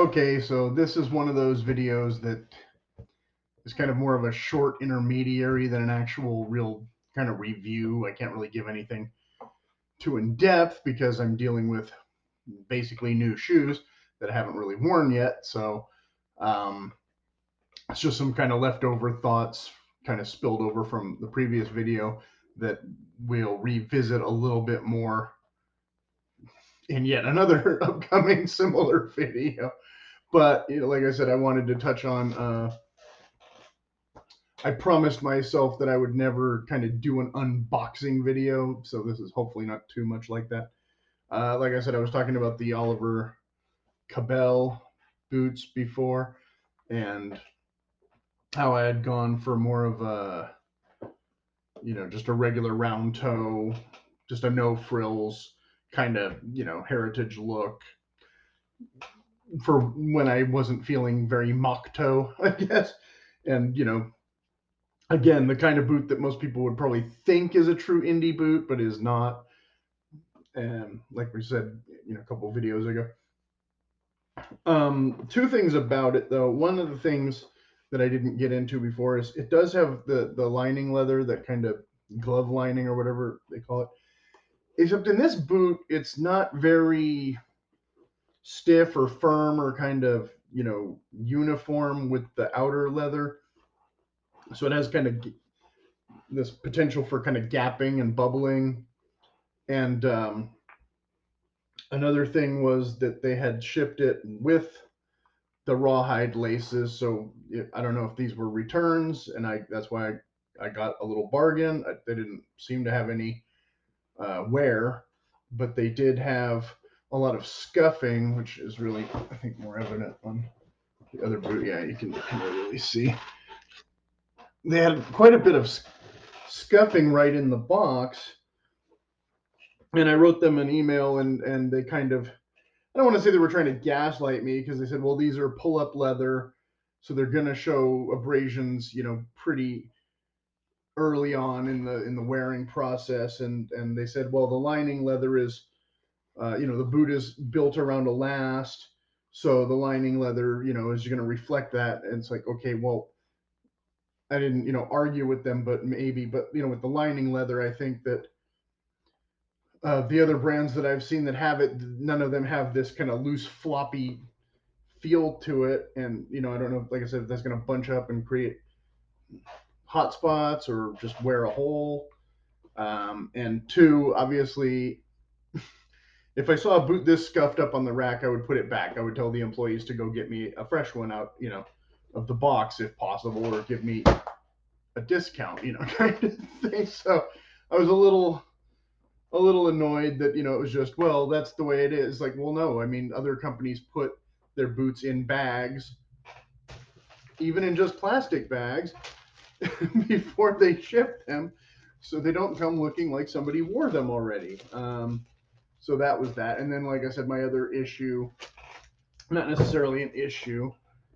Okay, so this is one of those videos that is kind of more of a short intermediary than an actual real kind of review. I can't really give anything too in depth because I'm dealing with basically new shoes that I haven't really worn yet. So um, it's just some kind of leftover thoughts kind of spilled over from the previous video that we'll revisit a little bit more in yet another upcoming similar video. But like I said, I wanted to touch on I promised myself that I would never kind of do an unboxing video, so this is hopefully not too much like that. Like I said, I was talking about the Oliver Cabell boots before, and how I had gone for more of a, just a regular round toe, just a no frills kind of, heritage look for when I wasn't feeling very mock toe, I guess. And, again, the kind of boot that most people would probably think is a true indie boot, but is not. And like we said, a couple of videos ago. Two things about it though. One of the things that I didn't get into before is it does have the lining leather, that kind of glove lining or whatever they call it. Except in this boot, it's not very stiff or firm or kind of uniform with the outer leather. So it has kind of this potential for kind of gapping and bubbling. And another thing was that they had shipped it with the rawhide laces. So I don't know if these were returns, and that's why I got a little bargain. They didn't seem to have any wear, but they did have a lot of scuffing, which is really, I think, more evident on the other boot. Yeah, you can really see. They had quite a bit of scuffing right in the box, and I wrote them an email, and they kind of, I don't want to say they were trying to gaslight me, because they said, well, these are pull up leather, so they're going to show abrasions, pretty early on in the wearing process. And they said, well, the lining leather is, the boot is built around a last, so the lining leather, is going to reflect that. And it's like, okay, well, I didn't, argue with them, but maybe, but with the lining leather, I think that the other brands that I've seen that have it, none of them have this kind of loose, floppy feel to it. And I don't know, like I said, if that's going to bunch up and create hot spots or just wear a hole. And two, obviously, if I saw a boot this scuffed up on the rack, I would put it back. I would tell the employees to go get me a fresh one out, of the box if possible, or give me a discount, kind of thing. So I was a little annoyed that, it was just, well, that's the way it is. Like, well, no, I mean, other companies put their boots in bags, even in just plastic bags, before they ship them, so they don't come looking like somebody wore them already. So that was that. And then, like I said, my other issue, not necessarily an issue.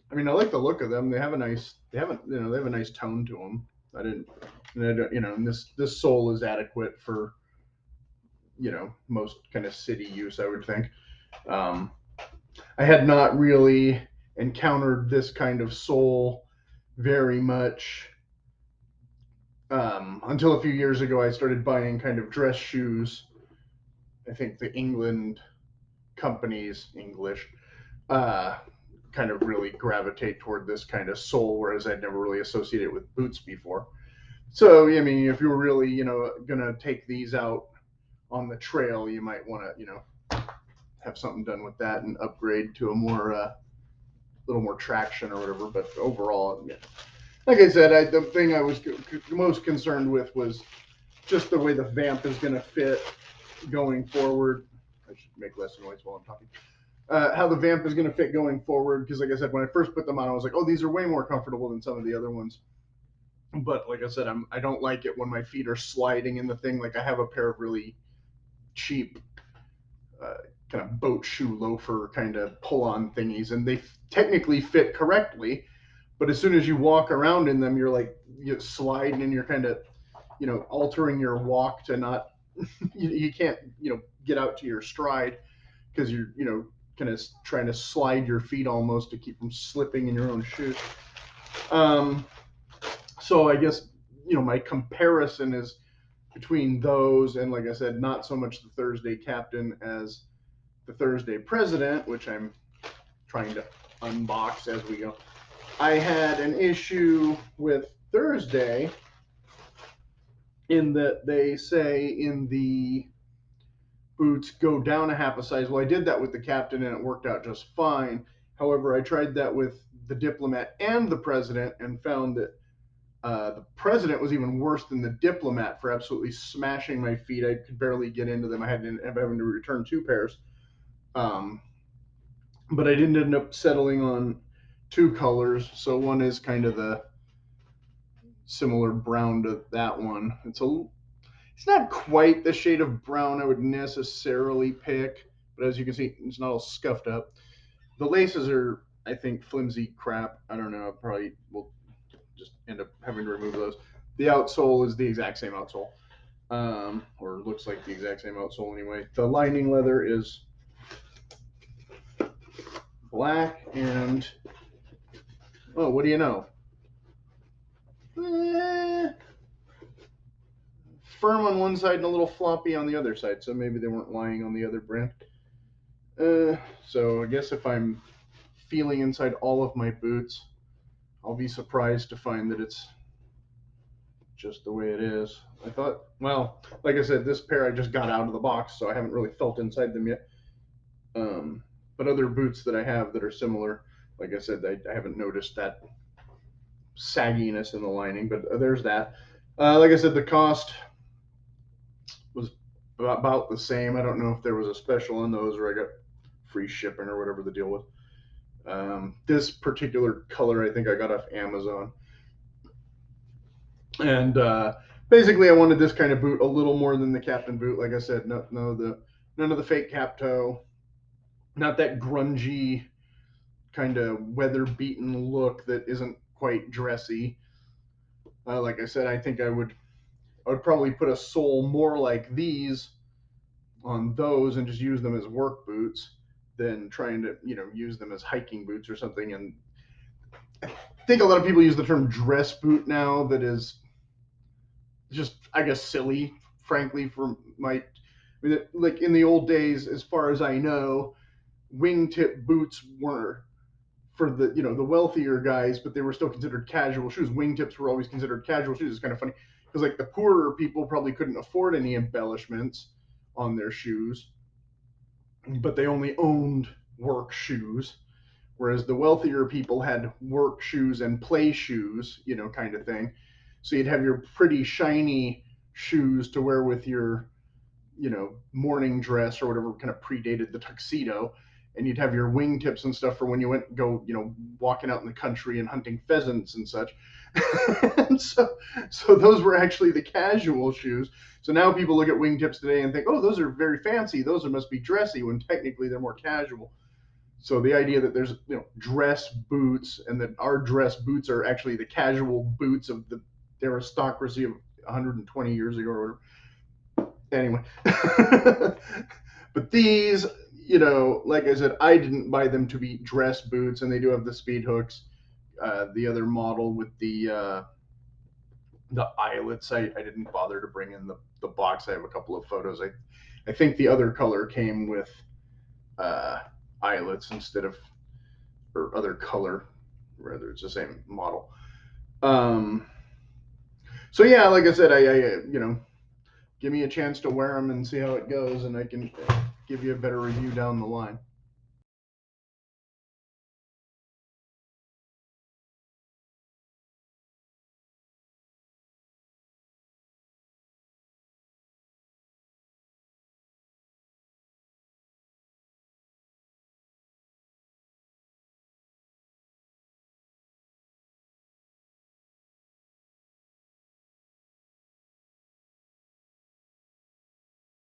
I mean, I like the look of them. They have a nice, they have a nice tone to them. And this sole is adequate for, most kind of city use, I would think. Um, I had not really encountered this kind of sole very much until a few years ago. I started buying kind of dress shoes. I think the England companies, English, uh, kind of really gravitate toward this kind of sole, whereas I'd never really associated it with boots before. So, I mean, if you were really, going to take these out on the trail, you might want to, have something done with that and upgrade to a more, little more traction or whatever. But overall, yeah. Like I said, the thing I was most concerned with was just the way the vamp is going to fit going forward. I should make less noise while I'm talking. How the vamp is going to fit going forward, because like I said, when I first put them on, I was like, oh, these are way more comfortable than some of the other ones. But like I said, I don't like it when my feet are sliding in the thing. Like, I have a pair of really cheap uh, kind of boat shoe loafer kind of pull-on thingies, and they technically fit correctly, but as soon as you walk around in them, you're like, you slide, and you're kind of, altering your walk to not you can't, get out to your stride, because you're, kind of trying to slide your feet almost to keep from slipping in your own shoes. Um, so I guess my comparison is between those and, like I said, not so much the Thursday captain as the Thursday president, which I'm trying to unbox as we go. I had an issue with Thursday in that they say in the boots go down a half a size. Well, I did that with the captain and it worked out just fine. However, I tried that with the diplomat and the president and found that the president was even worse than the diplomat for absolutely smashing my feet. I could barely get into them. I had to end up having to return 2 pairs. But I didn't end up settling on 2 colors. So one is kind of the similar brown to that one. It's not quite the shade of brown I would necessarily pick, but as you can see, it's not all scuffed up. The laces are, I think, flimsy crap. I don't know. I probably will just end up having to remove those. The outsole is the exact same outsole, or looks like the exact same outsole anyway. The lining leather is black and, oh, what do you know? Firm on one side and a little floppy on the other side, so maybe they weren't lying on the other brand. So I guess if I'm feeling inside all of my boots, I'll be surprised to find that it's just the way it is. I thought, well, like I said, this pair I just got out of the box, so I haven't really felt inside them yet. But other boots that I have that are similar, like I said, I haven't noticed that sagginess in the lining, but there's that. Like I said, the cost was about the same. I don't know if there was a special on those or I got free shipping or whatever the deal was. This particular color, I think I got off Amazon. And basically, I wanted this kind of boot a little more than the captain boot. Like I said, none of the fake cap toe, not that grungy kind of weather beaten look that isn't quite dressy. Like I said, I think I would probably put a sole more like these on those and just use them as work boots than trying to use them as hiking boots or something. And I think a lot of people use the term dress boot now that is just, I guess, silly, frankly, for my. I mean, like in the old days, as far as I know, wingtip boots were for the wealthier guys, but they were still considered casual shoes. Wingtips were always considered casual shoes. It's kind of funny because like the poorer people probably couldn't afford any embellishments on their shoes, but they only owned work shoes. Whereas the wealthier people had work shoes and play shoes, kind of thing. So you'd have your pretty shiny shoes to wear with your, morning dress or whatever kind of predated the tuxedo. And you'd have your wingtips and stuff for when you went go, walking out in the country and hunting pheasants and such. And so those were actually the casual shoes. So now people look at wingtips today and think, oh, those are very fancy. Those must be dressy, when technically they're more casual. So the idea that there's dress boots and that our dress boots are actually the casual boots of the aristocracy of 120 years ago or whatever. Anyway, but these, like I said, I didn't buy them to be dress boots, and they do have the speed hooks. The other model with the eyelets, I didn't bother to bring in the box. I have a couple of photos. I think the other color came with uh, eyelets instead of, or other color, rather it's the same model. Um, so yeah, like I said, I give me a chance to wear them and see how it goes, and I can give you a better review down the line.